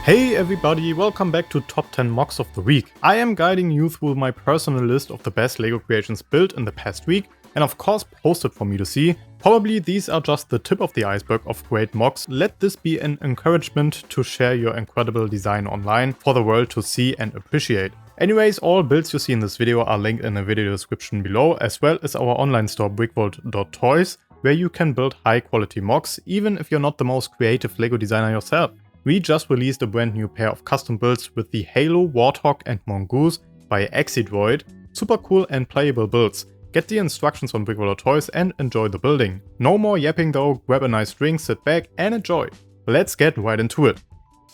Hey everybody, welcome back to Top 10 Mocks of the Week. I am guiding you through my personal list of the best LEGO creations built in the past week and of course posted for me to see. Probably these are just the tip of the iceberg of great mocks. Let this be an encouragement to share your incredible design online for the world to see and appreciate. Anyways, all builds you see in this video are linked in the video description below, as well as our online store BrickVault.toys, where you can build high quality mocks even if you're not the most creative LEGO designer yourself. We just released a brand new pair of custom builds with the Halo, Warthog and Mongoose by Exidroid. Super cool and playable builds. Get the instructions on BrickVault Toys and enjoy the building. No more yapping though, grab a nice drink, sit back and enjoy. Let's get right into it.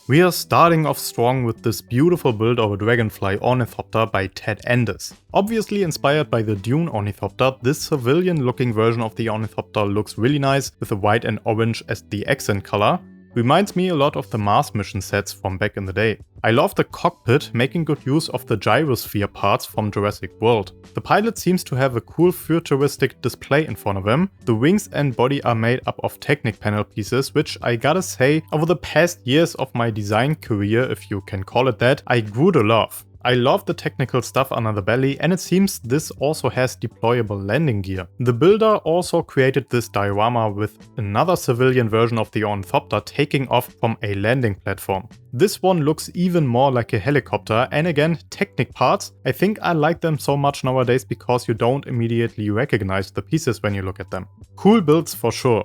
We are starting off strong with this beautiful build of a Dragonfly Ornithopter by Ted Endes. Obviously inspired by the Dune Ornithopter, this civilian looking version of the Ornithopter looks really nice with the white and orange as the accent color. Reminds me a lot of the Mars mission sets from back in the day. I love the cockpit, making good use of the gyrosphere parts from Jurassic World. The pilot seems to have a cool futuristic display in front of him. The wings and body are made up of Technic panel pieces, which I gotta say, over the past years of my design career, if you can call it that, I grew to love. I love the technical stuff under the belly, and it seems this also has deployable landing gear. The builder also created this diorama with another civilian version of the Ornithopter taking off from a landing platform. This one looks even more like a helicopter, and again, Technic parts. I think I like them so much nowadays because you don't immediately recognize the pieces when you look at them. Cool builds for sure.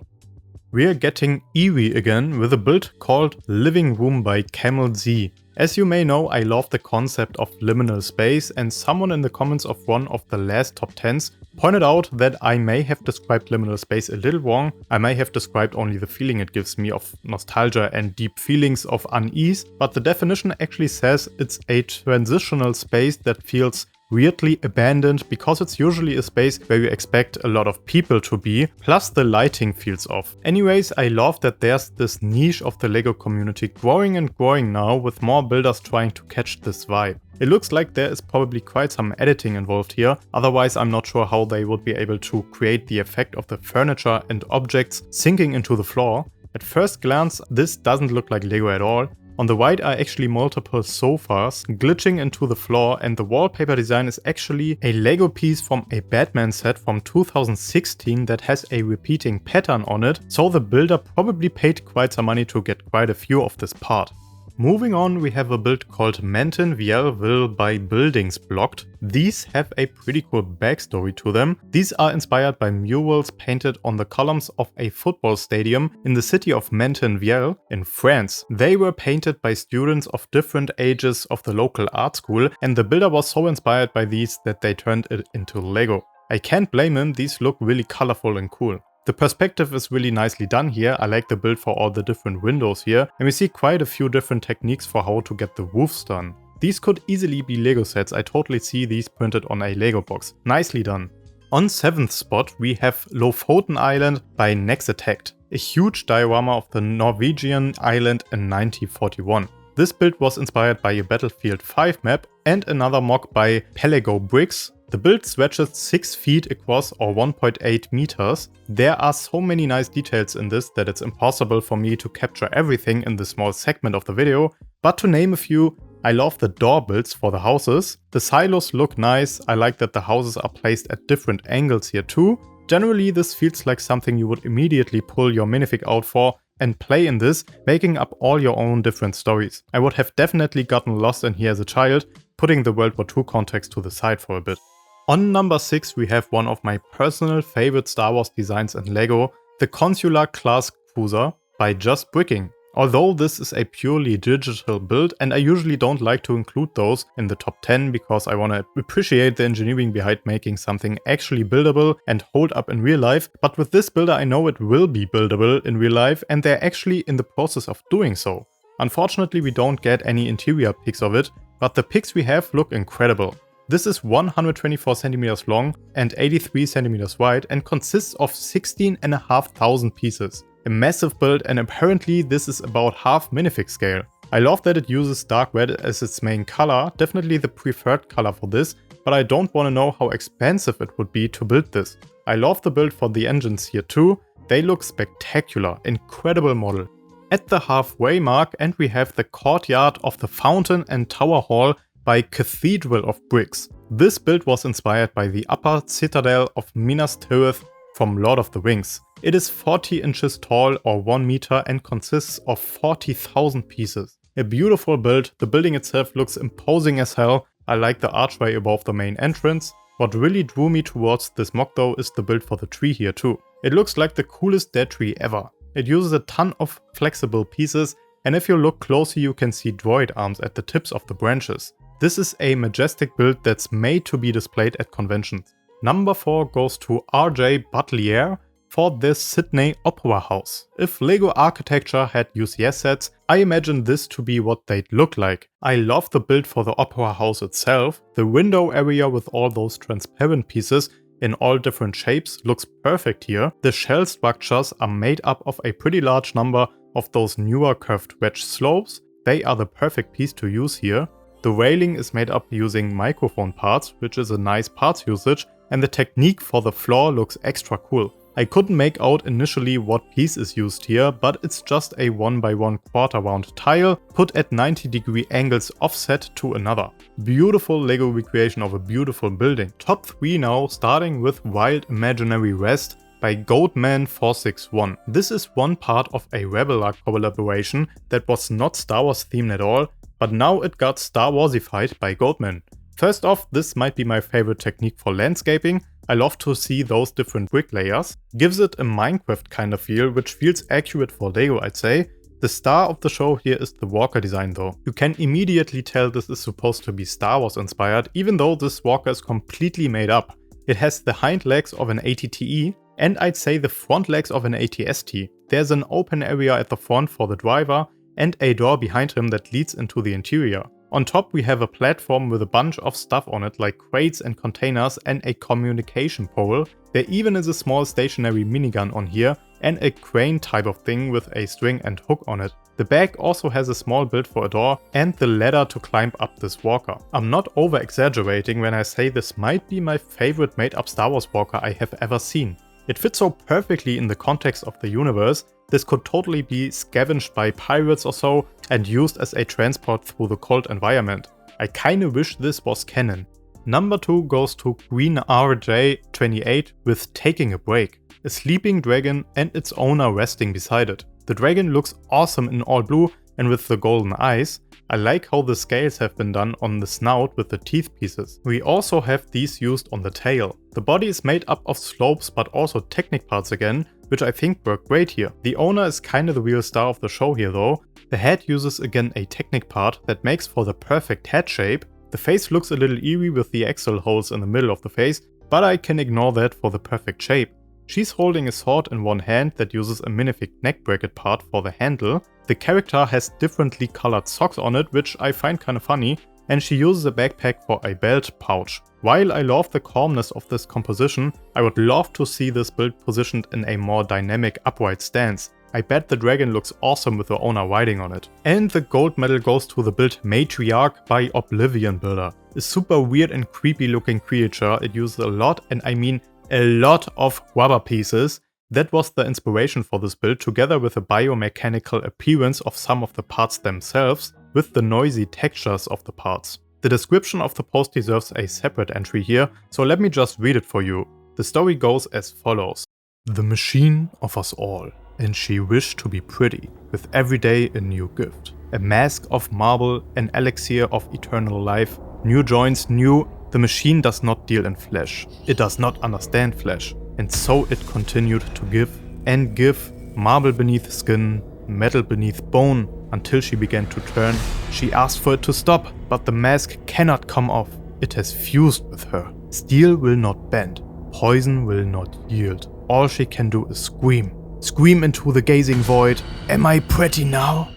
We are getting eerie again with a build called Living Room by Camel Z. As you may know, I love the concept of liminal space, and someone in the comments of one of the last top 10s pointed out that I may have described liminal space a little wrong. I may have described only the feeling it gives me of nostalgia and deep feelings of unease, but the definition actually says it's a transitional space that feels weirdly abandoned because it's usually a space where you expect a lot of people to be, plus the lighting feels off. Anyways, I love that there's this niche of the LEGO community growing and growing now, with more builders trying to catch this vibe. It looks like there is probably quite some editing involved here, otherwise I'm not sure how they would be able to create the effect of the furniture and objects sinking into the floor. At first glance, this doesn't look like LEGO at all. On the right are actually multiple sofas glitching into the floor, and the wallpaper design is actually a LEGO piece from a Batman set from 2016 that has a repeating pattern on it, so the builder probably paid quite some money to get quite a few of this part. Moving on, we have a build called Menton Vville by Buildings Blocked. These have a pretty cool backstory to them. These are inspired by murals painted on the columns of a football stadium in the city of Menton Vville in France. They were painted by students of different ages of the local art school, and the builder was so inspired by these that they turned it into LEGO. I can't blame him, these look really colorful and cool. The perspective is really nicely done here. I like the build for all the different windows here, and we see quite a few different techniques for how to get the roofs done. These could easily be LEGO sets. I totally see these printed on a LEGO box. Nicely done. On 7th spot we have Lofoten Island by Nexattacked, a huge diorama of the Norwegian island in 1941. This build was inspired by a Battlefield 5 map and another mock by Pelego Bricks. The build stretches 6 feet across or 1.8 meters. There are so many nice details in this that it's impossible for me to capture everything in this small segment of the video, but to name a few, I love the door builds for the houses. The silos look nice. I like that the houses are placed at different angles here too. Generally this feels like something you would immediately pull your minifig out for and play in this, making up all your own different stories. I would have definitely gotten lost in here as a child, putting the World War II context to the side for a bit. On number 6 we have one of my personal favorite Star Wars designs in LEGO, the Consular class cruiser by Just Bricking. Although this is a purely digital build, and I usually don't like to include those in the top 10 because I want to appreciate the engineering behind making something actually buildable and hold up in real life, but with this builder I know it will be buildable in real life, and they're actually in the process of doing so. Unfortunately we don't get any interior pics of it, but the pics we have look incredible. This is 124 cm long and 83 cm wide and consists of 16,500 pieces. A massive build, and apparently this is about half minifig scale. I love that it uses dark red as its main color, definitely the preferred color for this, but I don't want to know how expensive it would be to build this. I love the build for the engines here too. They look spectacular, incredible model. At the halfway mark, and we have the courtyard of the fountain and tower hall by Cathedral of Bricks. This build was inspired by the upper citadel of Minas Tirith from Lord of the Rings. It is 40 inches tall or 1 meter and consists of 40,000 pieces. A beautiful build, the building itself looks imposing as hell. I like the archway above the main entrance. What really drew me towards this mock though is the build for the tree here too. It looks like the coolest dead tree ever. It uses a ton of flexible pieces, and if you look closely you can see droid arms at the tips of the branches. This is a majestic build that's made to be displayed at conventions. Number 4 goes to RJ Butlier for this Sydney Opera House. If LEGO Architecture had UCS sets, I imagine this to be what they'd look like. I love the build for the Opera House itself. The window area with all those transparent pieces in all different shapes looks perfect here. The shell structures are made up of a pretty large number of those newer curved wedge slopes. They are the perfect piece to use here. The railing is made up using microphone parts, which is a nice parts usage, and the technique for the floor looks extra cool. I couldn't make out initially what piece is used here, but it's just a 1x1 quarter round tile put at 90-degree angles offset to another. Beautiful LEGO recreation of a beautiful building. Top 3 now, starting with Wild Imaginary Rest by Goatman461. This is one part of a Rebel collaboration that was not Star Wars themed at all, but now it got Star Warsified by Goatman. First off, this might be my favorite technique for landscaping. I love to see those different brick layers. Gives it a Minecraft kind of feel, which feels accurate for LEGO, I'd say. The star of the show here is the walker design though. You can immediately tell this is supposed to be Star Wars inspired, even though this walker is completely made up. It has the hind legs of an ATTE, and I'd say the front legs of an ATST. There's an open area at the front for the driver, and a door behind him that leads into the interior. On top we have a platform with a bunch of stuff on it like crates and containers and a communication pole. There even is a small stationary minigun on here and a crane type of thing with a string and hook on it. The back also has a small build for a door and the ladder to climb up this walker. I'm not over exaggerating when I say this might be my favorite made up Star Wars walker I have ever seen. It fits so perfectly in the context of the universe. This could totally be scavenged by pirates or so and used as a transport through the cold environment. I kinda wish this was canon. Number 2 goes to Green RJ28 with Taking a Break. A sleeping dragon and its owner resting beside it. The dragon looks awesome in all blue and with the golden eyes. I like how the scales have been done on the snout with the teeth pieces. We also have these used on the tail. The body is made up of slopes but also Technic parts again, which I think work great here. The owner is kinda the real star of the show here though. The head uses again a Technic part that makes for the perfect head shape. The face looks a little eerie with the axle holes in the middle of the face, but I can ignore that for the perfect shape. She's holding a sword in one hand that uses a minifig neck bracket part for the handle. The character has differently colored socks on it, which I find kinda funny, and she uses a backpack for a belt pouch. While I love the calmness of this composition, I would love to see this build positioned in a more dynamic upright stance. I bet the dragon looks awesome with the owner riding on it. And the gold medal goes to the build Matriarch by Oblivion Builder. A super weird and creepy looking creature. It uses a lot, and I mean a lot, of rubber pieces. That was the inspiration for this build, together with the biomechanical appearance of some of the parts themselves, with the noisy textures of the parts. The description of the post deserves a separate entry here, so let me just read it for you. The story goes as follows. The machine of us all, and she wished to be pretty, with every day a new gift. A mask of marble, an elixir of eternal life, new joints, new. The machine does not deal in flesh. It does not understand flesh. And so it continued to give and give, marble beneath skin, metal beneath bone, until she began to turn. She asked for it to stop, but the mask cannot come off. It has fused with her. Steel will not bend. Poison will not yield. All she can do is scream. Scream into the gazing void. Am I pretty now?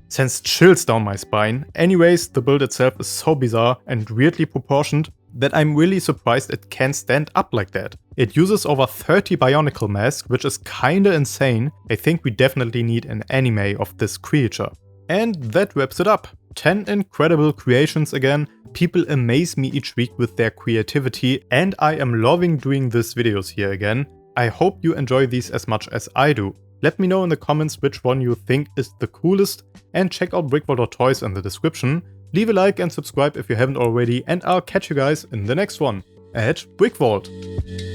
Sends chills down my spine. Anyways, the build itself is so bizarre and weirdly proportioned that I'm really surprised it can stand up like that. It uses over 30 bionicle masks, which is kinda insane. I think we definitely need an anime of this creature. And that wraps it up. 10 incredible creations again. People amaze me each week with their creativity, and I am loving doing these videos here again. I hope you enjoy these as much as I do. Let me know in the comments which one you think is the coolest, and check out BrickVault.toys in the description. Leave a like and subscribe if you haven't already, and I'll catch you guys in the next one at BrickVault.